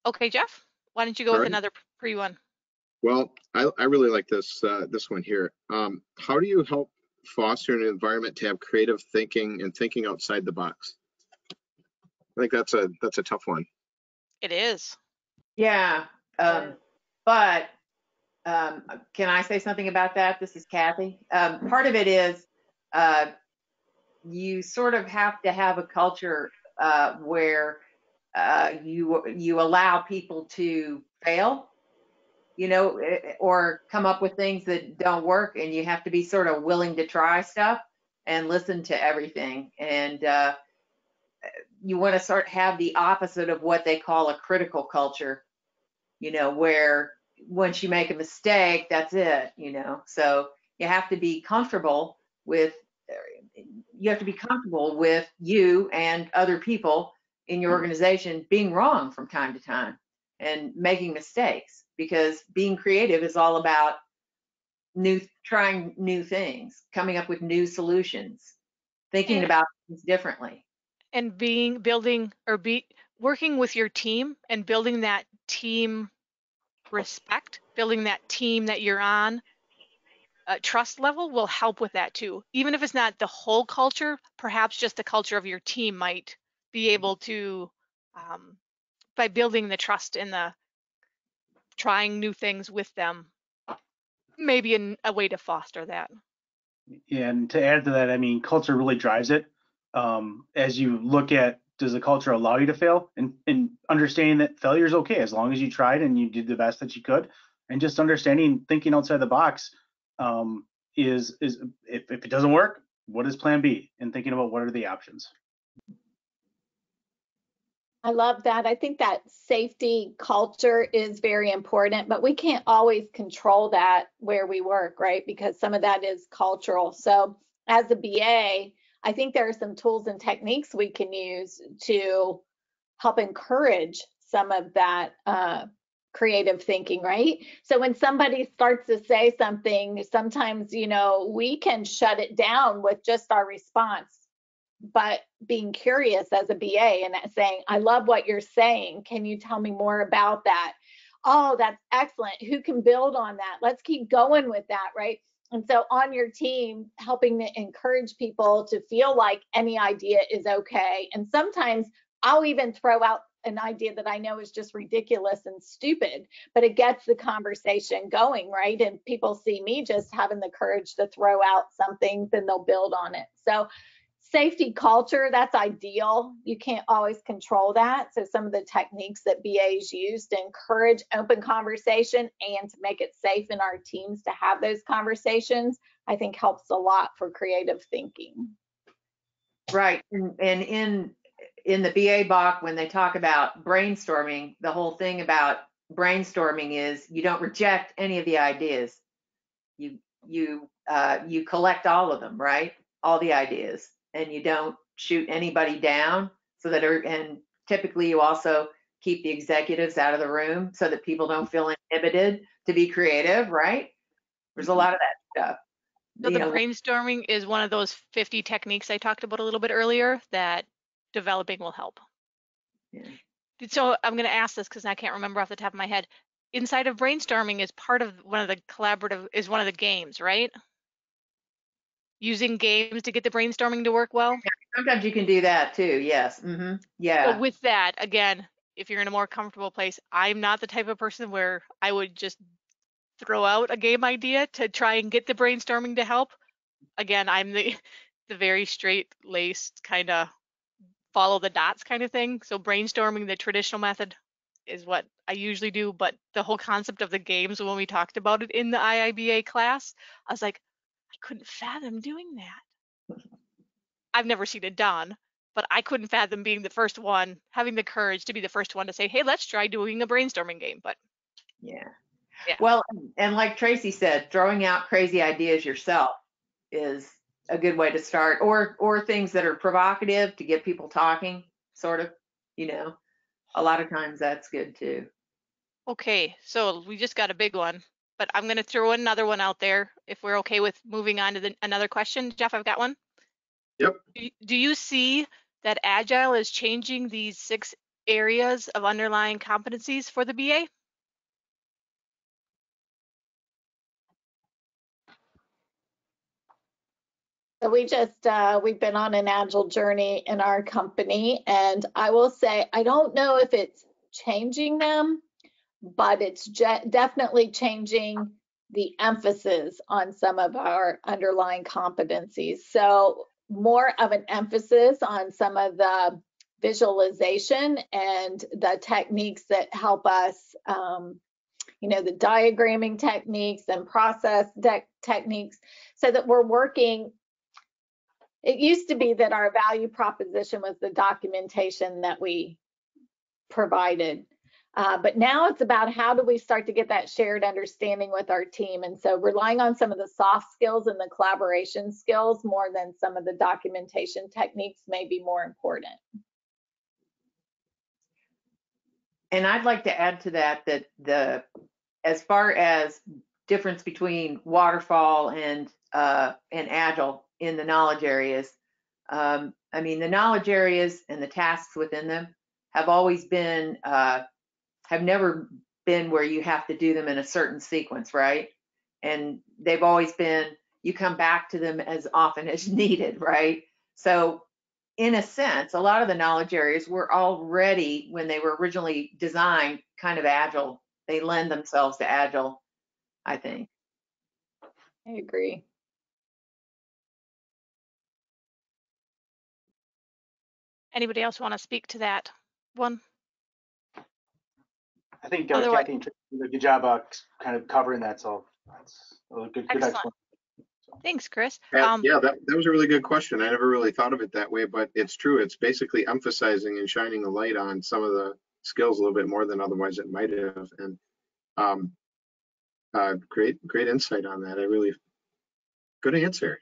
Okay, Jeff, why don't you go with another pre one? Well, I really like this one here. How do you help foster an environment to have creative thinking and thinking outside the box? I think that's a tough one. It is. Yeah, but can I say something about that? This is Kathy. Part of it is you sort of have to have a culture where you allow people to fail, or come up with things that don't work, and you have to be sort of willing to try stuff and listen to everything. And you want to have the opposite of what they call a critical culture, where once you make a mistake, that's it, So you have to be comfortable with you and other people in your organization being wrong from time to time and making mistakes, because being creative is all about trying new things, coming up with new solutions, thinking about things differently. And working with your team and building that team respect, building that team that you're on, trust level will help with that too. Even if it's not the whole culture, perhaps just the culture of your team might be able to, by building the trust in the trying new things with them, maybe a way to foster that. And to add to that, I mean, culture really drives it. As you look at, does the culture allow you to fail, and understanding that failure is okay as long as you tried and you did the best that you could, and just understanding, thinking outside the box is if it doesn't work, what is plan B, and thinking about what are the options. I love that. I think that safety culture is very important, but we can't always control that where we work, right? Because some of that is cultural. So as a BA, I think there are some tools and techniques we can use to help encourage some of that creative thinking, right? So when somebody starts to say something, sometimes, we can shut it down with just our response. But being curious as a BA and saying, I love what you're saying. Can you tell me more about that? oh, that's excellent. Who can build on that? Let's keep going with that, right? And so on your team, helping to encourage people to feel like any idea is okay. And sometimes I'll even throw out an idea that I know is just ridiculous and stupid, but it gets the conversation going, right? And people see me just having the courage to throw out something, then they'll build on it. So safety culture, that's ideal. You can't always control that. So some of the techniques that BAs use to encourage open conversation and to make it safe in our teams to have those conversations, I think helps a lot for creative thinking. Right. And in the BA book, when they talk about brainstorming, the whole thing about brainstorming is you don't reject any of the ideas. You collect all of them, right? All the ideas, and you don't shoot anybody down. So that and typically you also keep the executives out of the room so that people don't feel inhibited to be creative, right? There's a lot of that stuff. So the brainstorming is one of those 50 techniques I talked about a little bit earlier that developing will help. Yeah. So I'm going to ask this because I can't remember off the top of my head. Inside of brainstorming is part of one of the games, right? Using games to get the brainstorming to work well. Sometimes you can do that too. Yes. Yeah. So with that, again, if you're in a more comfortable place, I'm not the type of person where I would just throw out a game idea to try and get the brainstorming to help. Again, I'm the very straight-laced kind of follow the dots kind of thing. So brainstorming, the traditional method, is what I usually do. But the whole concept of the games, when we talked about it in the IIBA class, I was like, I couldn't fathom doing that. I've never seen it done, but I couldn't fathom being the first one, having the courage to be the first one to say, hey, let's try doing a brainstorming game. But yeah. Yeah. Well, and like Tracy said, throwing out crazy ideas yourself is a good way to start, or things that are provocative to get people talking, sort of, a lot of times that's good too. Okay, so we just got a big one, but I'm going to throw another one out there if we're okay with moving on to another question. Jeff, I've got one. Yep. Do you see that Agile is changing these 6 areas of underlying competencies for the BA? So we've been on an Agile journey in our company, and I will say, I don't know if it's changing them, but it's definitely changing the emphasis on some of our underlying competencies. So more of an emphasis on some of the visualization and the techniques that help us, the diagramming techniques and process techniques, so that we're working. It used to be that our value proposition was the documentation that we provided. But now it's about how do we start to get that shared understanding with our team. And so relying on some of the soft skills and the collaboration skills more than some of the documentation techniques may be more important. And I'd like to add to that as far as difference between waterfall and Agile in the knowledge areas, the knowledge areas and the tasks within them have always been, have never been where you have to do them in a certain sequence, right? And they've always been, you come back to them as often as needed, right? So in a sense, a lot of the knowledge areas were already, when they were originally designed, kind of Agile. They lend themselves to Agile, I think. I agree. Anybody else want to speak to that one? I think Otherwise, Kathy did a good job kind of covering that, so that's a good explanation. Thanks, Chris. Yeah, that was a really good question. I never really thought of it that way, but it's true. It's basically emphasizing and shining a light on some of the skills a little bit more than otherwise it might have. And great insight on that. Good answer.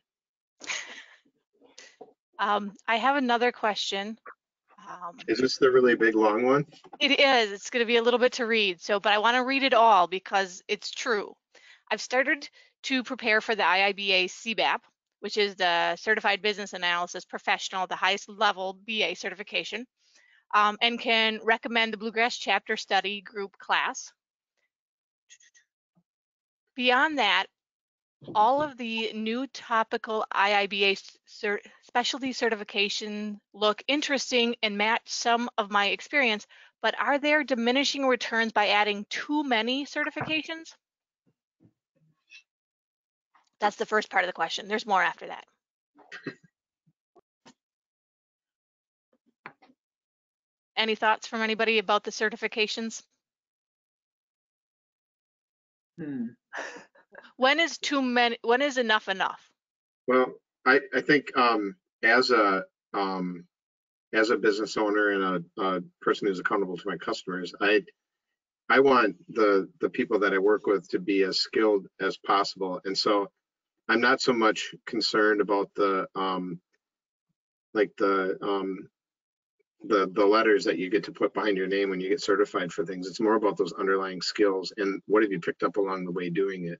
I have another question. Is this the really big long one? It is. It's going to be a little bit to read. But I want to read it all because it's true. I've started to prepare for the IIBA CBAP, which is the Certified Business Analysis Professional, the highest level BA certification, and can recommend the Bluegrass Chapter Study Group class. Beyond that, all of the new topical IIBA specialty certification look interesting and match some of my experience, but are there diminishing returns by adding too many certifications? That's the first part of the question. There's more after that. Any thoughts from anybody about the certifications? When is too many? When is enough enough? Well, I think as a business owner and a person who's accountable to my customers, I want the people that I work with to be as skilled as possible, and so I'm not so much concerned about the letters that you get to put behind your name when you get certified for things. It's more about those underlying skills and what have you picked up along the way doing it.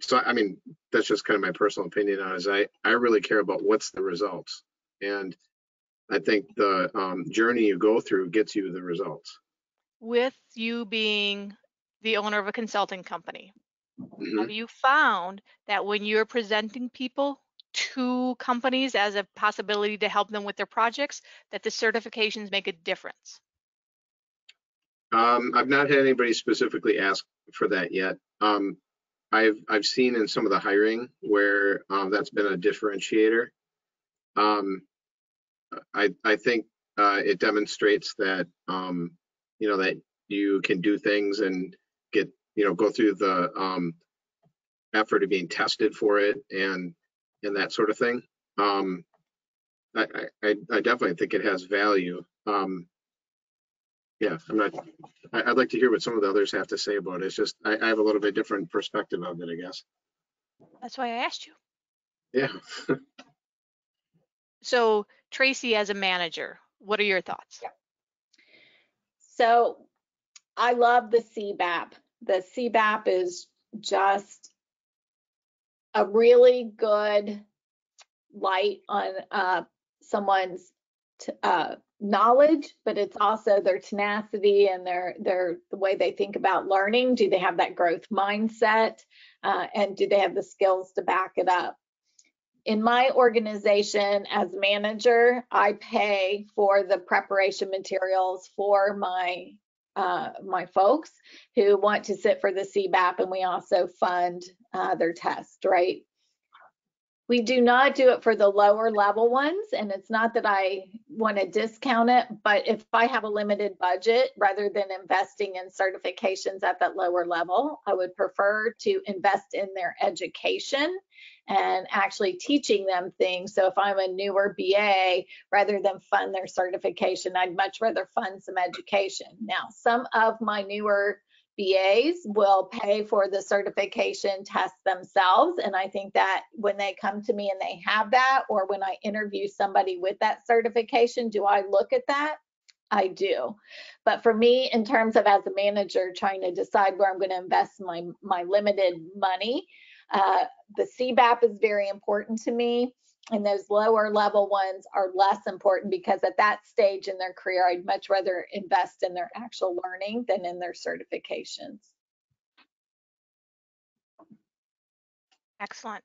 So I mean, that's just kind of my personal opinion on it. Is I really care about what's the results, and I think the journey you go through gets you the results. With you being the owner of a consulting company, Mm-hmm. have you found that when you're presenting people to companies as a possibility to help them with their projects, that the certifications make a difference? I've not had anybody specifically ask for that yet. I've seen in some of the hiring where that's been a differentiator. I think it demonstrates that that you can do things and get go through the effort of being tested for it and that sort of thing. I definitely think it has value. Yeah, I'd like to hear what some of the others have to say about it. It's just I have a little bit different perspective of it, I guess. That's why I asked you. Yeah. So Tracy, as a manager, what are your thoughts? So I love the CBAP. The CBAP is just a really good light on someone's knowledge, but it's also their tenacity and the way they think about learning. Do they have that growth mindset? And do they have the skills to back it up? In my organization as manager, I pay for the preparation materials for my folks who want to sit for the CBAP, and we also fund their test, right? We do not do it for the lower level ones, and it's not that I want to discount it, but if I have a limited budget, rather than investing in certifications at that lower level, I would prefer to invest in their education and actually teaching them things. So if I'm a newer BA, rather than fund their certification, I'd much rather fund some education. Now, some of my newer BAs will pay for the certification test themselves. And I think that when they come to me and they have that, or when I interview somebody with that certification, do I look at that? I do. But for me, in terms of as a manager trying to decide where I'm going to invest my limited money, the CBAP is very important to me. And those lower level ones are less important because at that stage in their career, I'd much rather invest in their actual learning than in their certifications. Excellent.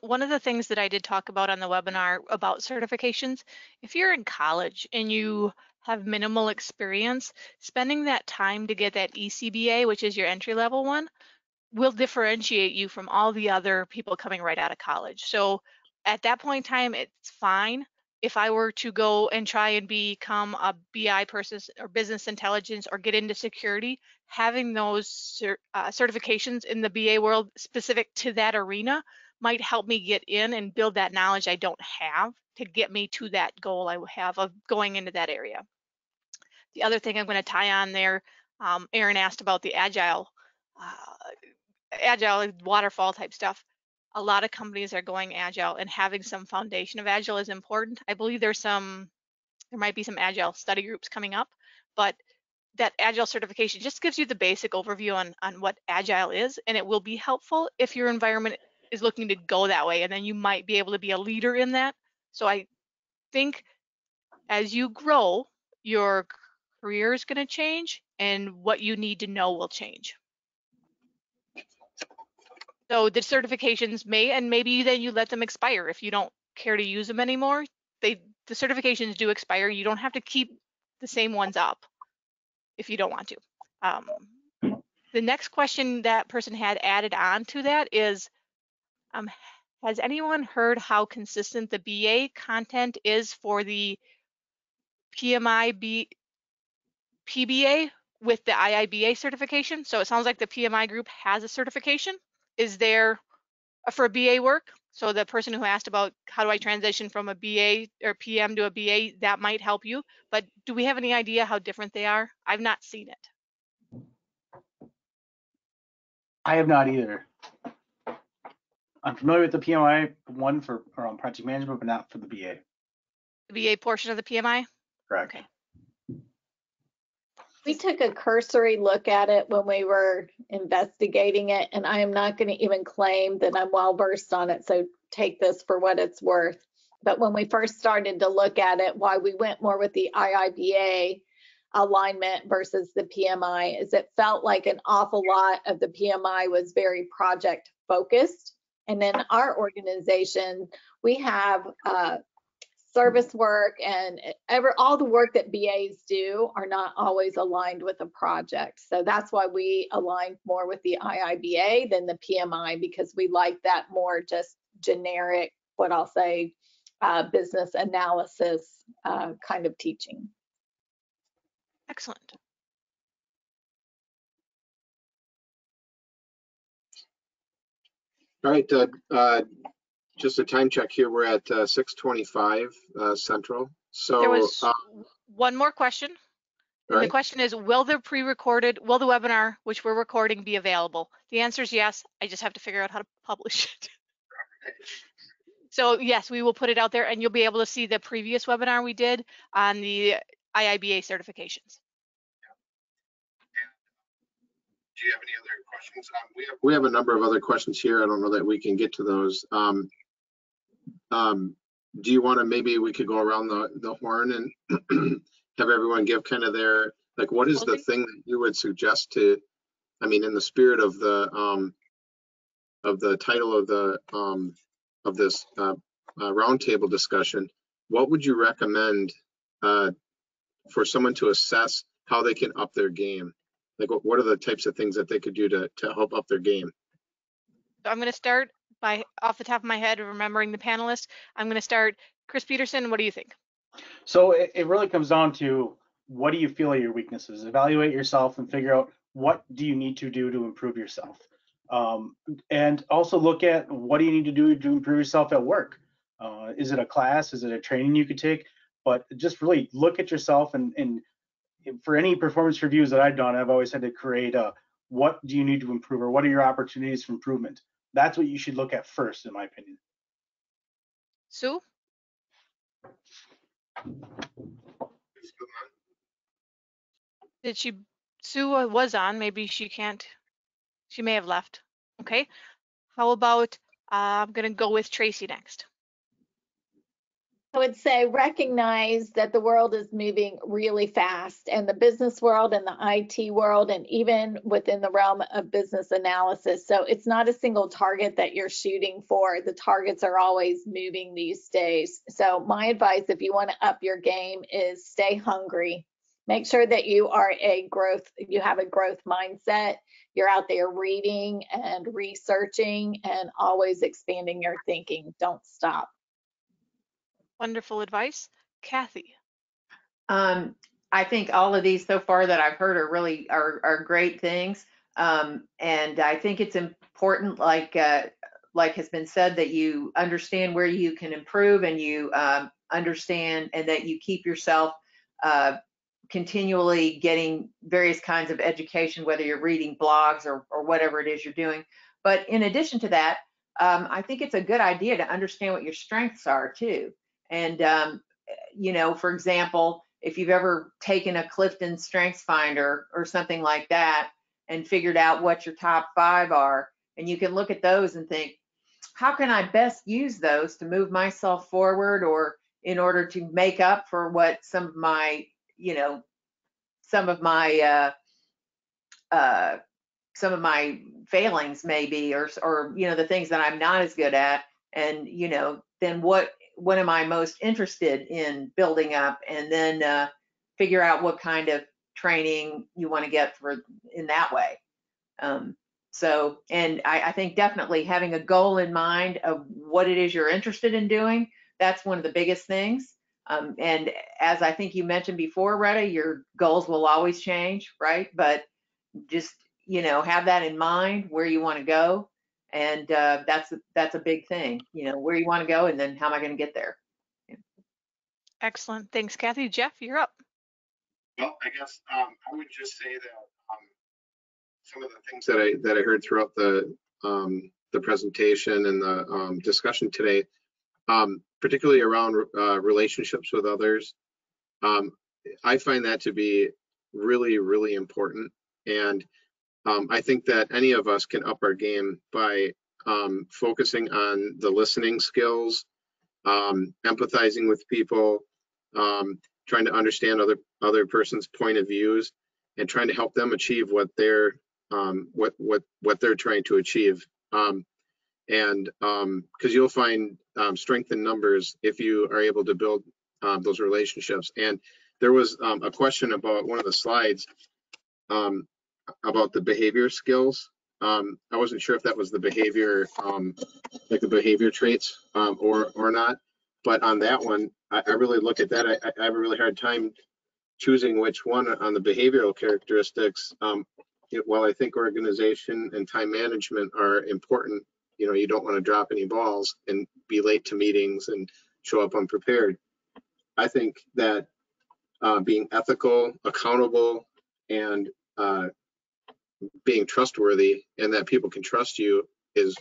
One of the things that I did talk about on the webinar about certifications, if you're in college and you have minimal experience, spending that time to get that ECBA, which is your entry level one, will differentiate you from all the other people coming right out of college. So at that point in time, it's fine. If I were to go and try and become a BI person or business intelligence or get into security, having those certifications in the BA world specific to that arena might help me get in and build that knowledge I don't have to get me to that goal I have of going into that area. The other thing I'm going to tie on there, Aaron asked about the Agile waterfall type stuff. A lot of companies are going Agile, and having some foundation of Agile is important. I believe there might be some Agile study groups coming up, but that Agile certification just gives you the basic overview on what Agile is, and it will be helpful if your environment is looking to go that way, and then you might be able to be a leader in that. So I think as you grow, your career is going to change, and what you need to know will change. So the certifications may, and maybe then you let them expire if you don't care to use them anymore. The certifications do expire. You don't have to keep the same ones up if you don't want to. The next question that person had added on to that is, has anyone heard how consistent the BA content is for the PBA with the IIBA certification? So it sounds like the PMI group has a certification. Is there for BA work? So the person who asked about how do I transition from a BA or PM to a BA, that might help you. But do we have any idea how different they are? I've not seen it. I have not either. I'm familiar with the PMI one for project management, but not for the BA. The BA portion of the PMI? Correct. Okay. We took a cursory look at it when we were investigating it, and I am not going to even claim that I'm well versed on it, so take this for what it's worth. But when we first started to look at it, why we went more with the IIBA alignment versus the PMI is it felt like an awful lot of the PMI was very project focused. And then our organization, we have service work and all the work that BAs do are not always aligned with a project. So that's why we aligned more with the IIBA than the PMI, because we like that more just generic, what I'll say, business analysis kind of teaching. Excellent. All right, just a time check here. We're at 6:25 Central. So there was one more question. And right. the question is, will the webinar, which we're recording, be available? The answer is yes. I just have to figure out how to publish it. So yes, we will put it out there and you'll be able to see the previous webinar we did on the IIBA certifications. Do you have any other questions? We have a number of other questions here. I don't know that we can get to those. Do you want to, maybe we could go around the horn and have everyone give kind of their, like, what is the thing that you would suggest to, I mean, in the spirit of the title of this roundtable discussion, what would you recommend for someone to assess how they can up their game? Like, what are the types of things that they could do to help up their game? So I'm going to start by, off the top of my head, remembering the panelists. I'm going to start. Chris Peterson, what do you think? So it really comes down to, what do you feel are your weaknesses? Evaluate yourself and figure out what do you need to do to improve yourself. And also look at, what do you need to do to improve yourself at work? Is it a class? Is it a training you could take? But just really look at yourself, and for any performance reviews that I've done, I've always had to create a, what do you need to improve, or what are your opportunities for improvement? That's what you should look at first, in my opinion. Sue? Sue was on, maybe she can't, she may have left. Okay, how about, I'm gonna go with Tracy next. I would say recognize that the world is moving really fast, and the business world and the IT world, and even within the realm of business analysis. So it's not a single target that you're shooting for. The targets are always moving these days. So my advice, if you want to up your game, is stay hungry. Make sure that you have a growth mindset. You're out there reading and researching and always expanding your thinking. Don't stop. Wonderful advice. Kathy? I think all of these so far that I've heard are really are great things. And I think it's important, like has been said, that you understand where you can improve, and you understand, and that you keep yourself continually getting various kinds of education, whether you're reading blogs or whatever it is you're doing. But in addition to that, I think it's a good idea to understand what your strengths are too. And for example, if you've ever taken a Clifton Strengths Finder or something like that and figured out what your top 5 are, and you can look at those and think, how can I best use those to move myself forward, or in order to make up for what some of my some of my failings maybe, or the things that I'm not as good at, and then what am I most interested in building up, and then figure out what kind of training you want to get in that way. So, and I think definitely having a goal in mind of what it is you're interested in doing, that's one of the biggest things. And as I think you mentioned before, Retta, your goals will always change, right? But just, have that in mind, where you want to go. And that's a big thing, where you want to go, and then how am I going to get there? Yeah. Excellent. Thanks, Kathy. Jeff, you're up. Well, I guess I would just say that some of the things that I heard throughout the presentation and the discussion today, particularly around relationships with others, I find that to be really, really important. And I think that any of us can up our game by focusing on the listening skills, empathizing with people, trying to understand other person's point of views, and trying to help them achieve what they're trying to achieve. And because you'll find strength in numbers if you are able to build those relationships. And there was a question about one of the slides about the behavior skills. I wasn't sure if that was the behavior, like the behavior traits or not. But on that one, I really look at that. I have a really hard time choosing which one on the behavioral characteristics. While I think organization and time management are important, you don't want to drop any balls and be late to meetings and show up unprepared. I think that being ethical, accountable, and being trustworthy, and that people can trust you is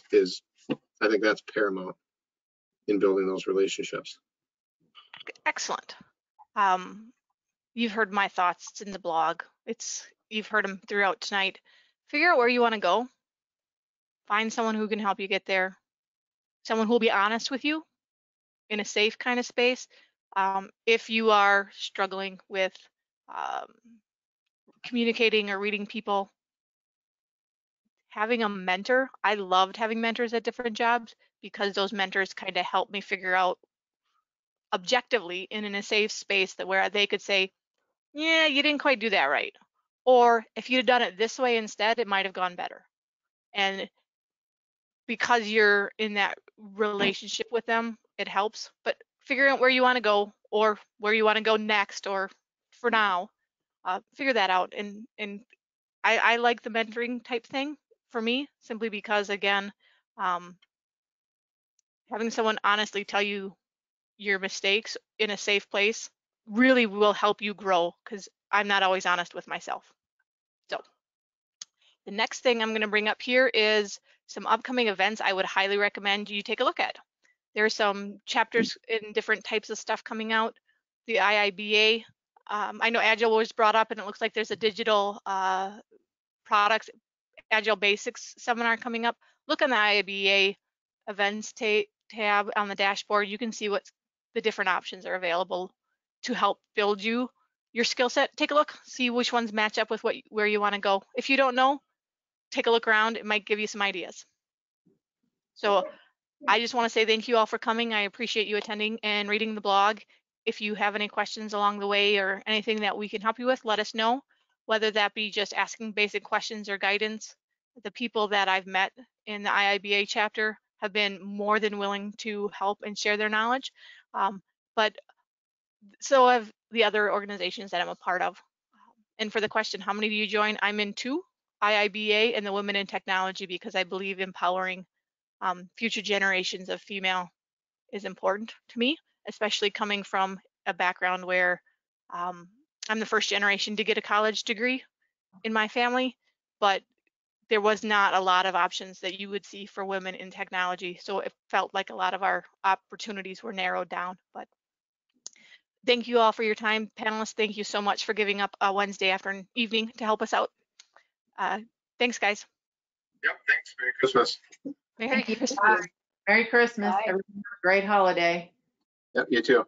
I think that's paramount in building those relationships. Excellent. You've heard my thoughts. It's in the blog. You've heard them throughout tonight. Figure out where you want to go. Find someone who can help you get there. Someone who will be honest with you in a safe kind of space. If you are struggling with communicating or reading people, having a mentor. I loved having mentors at different jobs because those mentors kind of helped me figure out objectively and in a safe space that where they could say, yeah, you didn't quite do that right. Or if you'd have done it this way instead, it might have gone better. And because you're in that relationship with them, it helps. But figuring out where you want to go or where you want to go next or for now, figure that out. And I like the mentoring type thing for me, simply because, again, having someone honestly tell you your mistakes in a safe place really will help you grow, because I'm not always honest with myself. So the next thing I'm going to bring up here is some upcoming events I would highly recommend you take a look at. There are some chapters in different types of stuff coming out. The IIBA, I know Agile was brought up, and it looks like there's a digital products Agile Basics seminar coming up. Look on the IIBA events tab on the dashboard. You can see what the different options are available to help build your skill set. Take a look, see which ones match up with where you want to go. If you don't know, take a look around. It might give you some ideas. So I just want to say thank you all for coming. I appreciate you attending and reading the blog. If you have any questions along the way or anything that we can help you with, let us know, whether that be just asking basic questions or guidance. The people that I've met in the IIBA chapter have been more than willing to help and share their knowledge. But so have the other organizations that I'm a part of. And for the question, how many do you join? I'm in 2, IIBA and the Women in Technology, because I believe empowering future generations of female is important to me, especially coming from a background where I'm the first generation to get a college degree in my family, but there was not a lot of options that you would see for women in technology. So it felt like a lot of our opportunities were narrowed down. But thank you all for your time. Panelists, thank you so much for giving up a Wednesday afternoon evening to help us out. Thanks, guys. Yep, thanks. Merry Christmas. Merry Christmas. Bye. Merry Christmas. Bye. Everyone have a great holiday. Yep, you too.